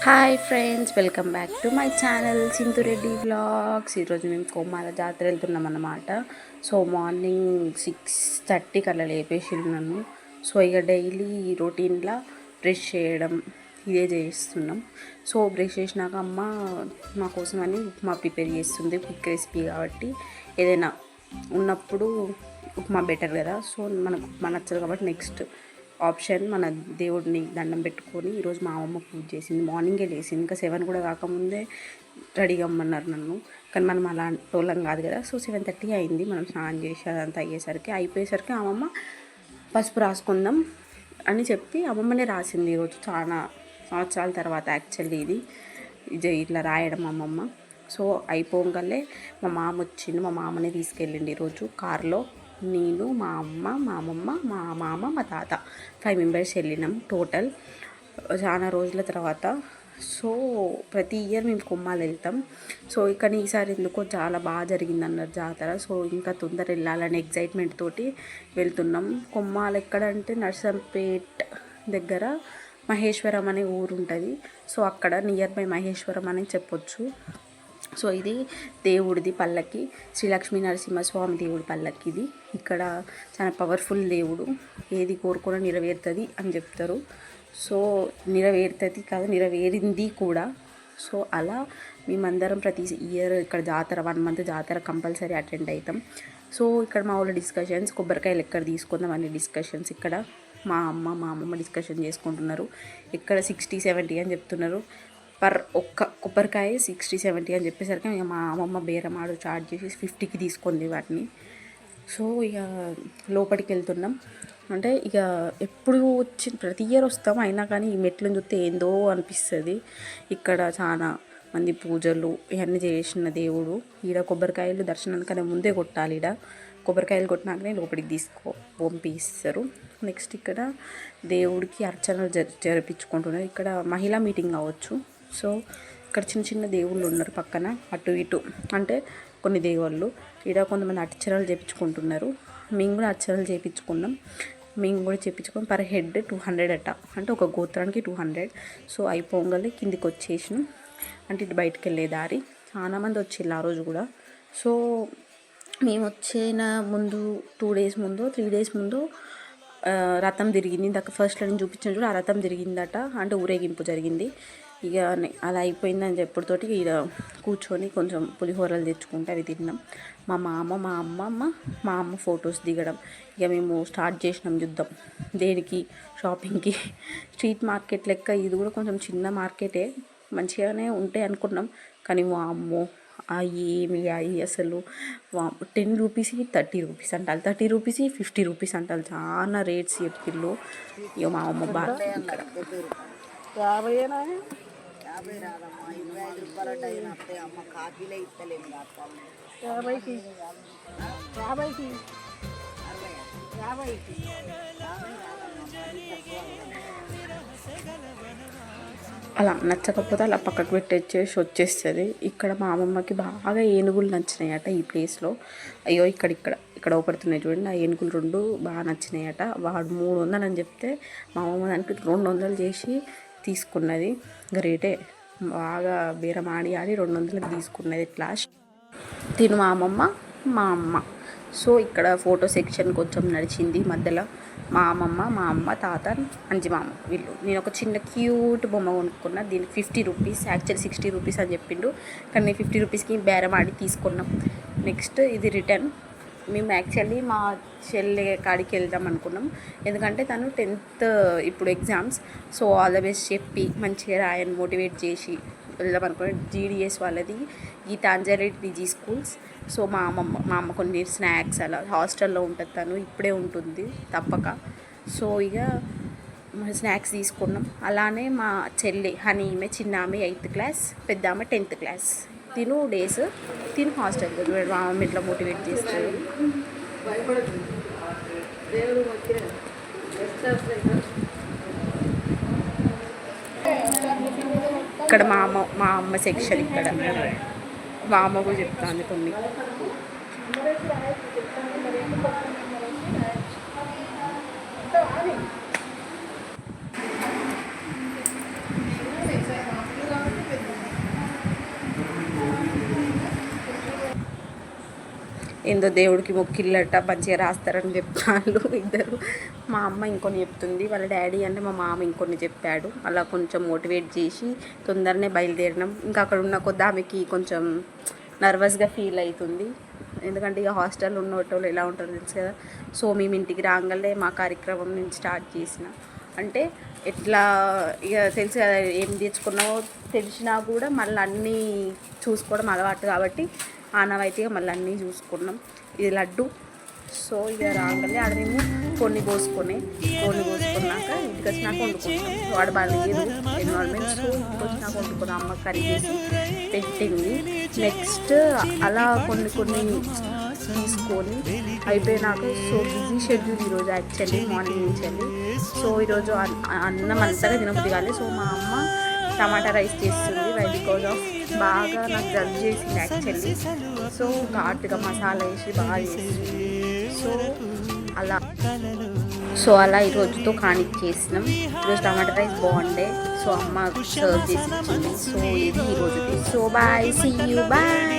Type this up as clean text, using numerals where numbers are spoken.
Hi friends, welcome back to my channel Sindhu Reddy vlogs. ఈరోజు మేము కొమ్మాల జాతర వెళ్తున్నాం అన్నమాట. సో మార్నింగ్ 6:30కి అలా లేపేసి నన్ను. సో ఇక డైలీ రొటీన్లా బ్రష్ చేయడం ఇదే చేస్తున్నాం. సో బ్రష్ చేసినాక అమ్మ మా కోసం అని ఉప్మా ప్రిపేర్ చేస్తుంది. క్విక్ రెసిపీ కాబట్టి ఏదైనా ఉన్నప్పుడు ఉప్మా బెటర్ కదా. సో మనకు ఉప్మా నచ్చదు కాబట్టి నెక్స్ట్ ఆప్షన్ మన దేవుడిని దండం పెట్టుకొని ఈరోజు మా అమ్మ పూజ చేసింది. మార్నింగే లేసింది, ఇంకా 7 కూడా కాకముందే రెడీగా అమ్మన్నారు నన్ను. కానీ మనం అలా టోలం కాదు కదా. సో 7:30 అయింది. మనం స్నానం చేసి అదంతా అయిపోయేసరికి అమ్మమ్మ పసుపు రాసుకుందాం అని చెప్పి అమ్మమ్మనే రాసింది. ఈరోజు చాలా సంవత్సరాల తర్వాత యాక్చువల్లీ ఇది ఇట్లా రాయడం అమ్మమ్మ. సో అయిపోగానే మా మామ వచ్చిండు. మా మామని తీసుకెళ్ళిండి ఈరోజు కార్లో. నేను, మా అమ్మ, మా అమ్మమ్మ, మా మామ, మా తాత 5 మెంబర్స్ వెళ్ళినాం టోటల్. చాలా రోజుల తర్వాత. సో ప్రతి ఇయర్ మేము కొమ్మాలు వెళ్తాం. సో ఇక్కడ ఈసారి ఎందుకో చాలా బాగా జరిగింది అన్నారు జాతర. సో ఇంకా తొందర వెళ్ళాలని ఎగ్జైట్మెంట్ తోటి వెళ్తున్నాం. కొమ్మాలు ఎక్కడంటే నర్సంపేట్ దగ్గర మహేశ్వరం అనే ఊరు ఉంటుంది. సో అక్కడ నియర్ బై మహేశ్వరం అని చెప్పొచ్చు. సో ఇది దేవుడిది పల్లకి, శ్రీ లక్ష్మీ నరసింహస్వామి దేవుడి పల్లకి ఇది. ఇక్కడ చాలా పవర్ఫుల్ దేవుడు, ఏది కోరుకున్నా నెరవేరుతుంది అని చెప్తారు. సో నెరవేరుతుంది కాదు, నెరవేరింది కూడా. సో అలా మేమందరం ప్రతి ఇయర్ ఇక్కడ జాతర 1 మంత్ జాతర కంపల్సరీ అటెండ్ అవుతాం. సో ఇక్కడ మా ఊళ్ళో డిస్కషన్స్, కొబ్బరికాయలు ఎక్కడ తీసుకుందాం అనే డిస్కషన్స్ ఇక్కడ మా అమ్మమ్మ డిస్కషన్ చేసుకుంటున్నారు. ఇక్కడ 60-70 అని చెప్తున్నారు ఒక్క కొబ్బరికాయ. 60-70 అని చెప్పేసరికి ఇక మా అమ్మమ్మ బేరమాడు చార్జ్ చేసి 50కి తీసుకుంది వాటిని. సో ఇక లోపలికి వెళ్తున్నాం. అంటే ఇక ఎప్పుడు వచ్చి ప్రతి ఇయర్ వస్తాం, అయినా కానీ ఈ మెట్లను చూస్తే ఏందో అనిపిస్తుంది. ఇక్కడ చాలా మంది పూజలు ఇవన్నీ చేసిన దేవుడు. ఈడ కొబ్బరికాయలు దర్శనానికన్నా ముందే కొట్టాలి. ఈడ కొబ్బరికాయలు కొట్టినాకనే లోపలికి పంపిస్తారు. నెక్స్ట్ ఇక్కడ దేవుడికి అర్చనలు జరిపించుకుంటున్నారు. ఇక్కడ మహిళా మీటింగ్ అవ్వచ్చు. సో ఇక్కడ చిన్న చిన్న దేవుళ్ళు ఉన్నారు పక్కన అటు ఇటు, అంటే కొన్ని దేవుళ్ళు. ఇక్కడ కొంతమంది అర్చనలు చేయించుకుంటున్నారు. మేము కూడా అర్చనలు చేయించుకున్నాం. మేము కూడా చేయించుకొని పర్ హెడ్ 200 అట, అంటే ఒక గోత్రానికి 200. సో అయిపోగానే కిందికి వచ్చేసినాం. అంటే ఇటు బయటకు వెళ్ళే దారి. చాలామంది వచ్చిళ్ళు ఆ రోజు కూడా. సో మేము వచ్చిన ముందు 2 days ముందు 3 days ముందు రథం తిరిగింది. ఇందాక ఫస్ట్లో నేను చూపించాను చూడు, ఆ రథం తిరిగిందట, అంటే ఊరేగింపు జరిగింది. ఇక అది అయిపోయిందని చెప్పడంతోటి ఇక కూర్చొని కొంచెం పులిహోరలు తెచ్చుకుంటే అవి తిన్నాం. మా మామ, మా అమ్మ ఫొటోస్ దిగడం. ఇక మేము స్టార్ట్ చేసినాం యుద్ధం. దేనికి? షాపింగ్కి. స్ట్రీట్ మార్కెట్ లెక్క ఇది కూడా కొంచెం చిన్న మార్కెటే, మంచిగానే ఉంటాయి అనుకున్నాం. కానీ అమ్మో అవి అసలు 10 రూపీస్కి 30 రూపీస్ అంటారు, 30 రూపీస్కి 50 రూపీస్ అంటారు. చాలా రేట్స్ చెప్పిళ్ళు. ఇక మా అమ్మ బాగా ఇక్కడ 50 రాదమ్మా, 25 రూపాయలు అయినా వస్తాయి అమ్మ. కాఫీలే ఇస్తలేము. 50కి 50కి 50కి అలా నచ్చకపోతే అలా పక్కకు పెట్టేసి వచ్చేస్తుంది. ఇక్కడ మా అమ్మమ్మకి బాగా ఏనుగులు నచ్చినాయట ఈ ప్లేస్లో. అయ్యో ఇక్కడ ఓపడుతున్నాయి చూడండి, ఆ ఏనుగులు 2 బాగా నచ్చినాయట. వాడు 300 అని చెప్తే మా అమ్మమ్మ దానికి 200 చేసి తీసుకున్నది. రేటే బాగా బేరం ఆడి 200కి తీసుకున్నది. క్లాష్ తిను మా అమ్మ. సో ఇక్కడ ఫోటో సెక్షన్ కొంచెం నడిచింది. మధ్యలో మా అమ్మ, తాత, మామ వీళ్ళు. నేను ఒక చిన్న క్యూట్ బొమ్మ కొనుక్కున్నా. దీనికి 50 రూపీస్, యాక్చువల్లీ 60 రూపీస్ అని చెప్పిండు. కానీ నేను 50 రూపీస్కి బేరం ఆడి తీసుకున్నాం. నెక్స్ట్ ఇది రిటర్న్. మేము యాక్చువల్లీ మా చెల్లె కాడికి వెళ్దాం అనుకున్నాం. ఎందుకంటే తను 10th ఇప్పుడు exams. So all the best చెప్పి మంచిగా రాయని మోటివేట్ చేసి వెళ్దాం అనుకున్నాం. GDS వాళ్ళది గీతాంజలి PG స్కూల్స్. సో మా అమ్మ కొన్ని స్నాక్స్ అలా హాస్టల్లో ఉంటుంది, తను ఇప్పుడే ఉంటుంది తప్పక. సో ఇక స్నాక్స్ తీసుకున్నాం. అలానే మా చెల్లి హనీ, ఈమె చిన్న ఆమె 8th క్లాస్, పెద్ద ఆమె 10th క్లాస్. తిను డేస్ తిను హాస్టల్కి మా అమ్మ ఇట్లా మోటివేట్ చేస్తారు. ఇక్కడ మా అమ్మ సెక్షన్. ఇక్కడ మా అమ్మ కూడా చెప్తాను కొన్ని. ఏందో దేవుడికి మొక్కిళ్ళట మంచిగా రాస్తారని చెప్తాళ్ళు ఇద్దరు. మా అమ్మ ఇంకొన్ని చెప్తుంది, వాళ్ళ డాడీ అంటే మా మామ ఇంకొన్ని చెప్పాడు. అలా కొంచెం మోటివేట్ చేసి తొందరనే బయలుదేరినాం. ఇంకా అక్కడ ఉన్న కొద్ది ఆమెకి కొంచెం నర్వస్గా ఫీల్ అవుతుంది, ఎందుకంటే ఇక హాస్టల్ ఉన్న వాళ్ళు ఎలా ఉంటారో తెలుసు కదా. సో మేము ఇంటికి రాగానే మా కార్యక్రమం నేను స్టార్ట్ చేసిన. అంటే ఎట్లా ఇక తెలుసు కదా, ఏం తెచ్చుకున్నావో తెలిసినా కూడా మళ్ళీ అన్నీ చూసుకోవడం అలవాటు కాబట్టి ఆనవాయితీగా మళ్ళీ అన్నీ చూసుకున్నాం. ఇది లడ్డు. సో ఇక రాగానే ఆడ మేము కొన్ని పోసుకున్నాక ఇంటికి వచ్చినాక వండుకుంటాం. వాడు బాగాలేదు ఎన్విరాన్మెంట్. సో ఇంటికి వచ్చినాక వండుకున్నాం, అమ్మ కర్రీ చేసి పెట్టింది. నెక్స్ట్ అలా కొన్ని తీసుకొని అయిపోయినాక, సో బిజీ షెడ్యూల్ ఈరోజు యాక్చువల్లీ మార్నింగ్ నుంచి వెళ్ళి. సో ఈరోజు అన్నం అంతగా తినబుద్ధి కాలేదు. సో మా అమ్మ టమాటా రైస్ చేస్తుంది, బికాజ్ ఆఫ్ బాగా నాకు జల్దీ చేసింది యాక్చువల్లీ. సో ఘాటుగా మసాలా వేసి బాగా చేసింది. సో అలా ఈరోజుతో కానిచ్చేసినాం. ఈరోజు టమాటా రైస్ బాగుండే. సో అమ్మ సర్వ్ చేసి ఇచ్చింది. సో ఇది ఈరోజుది. So bye, see you, bye.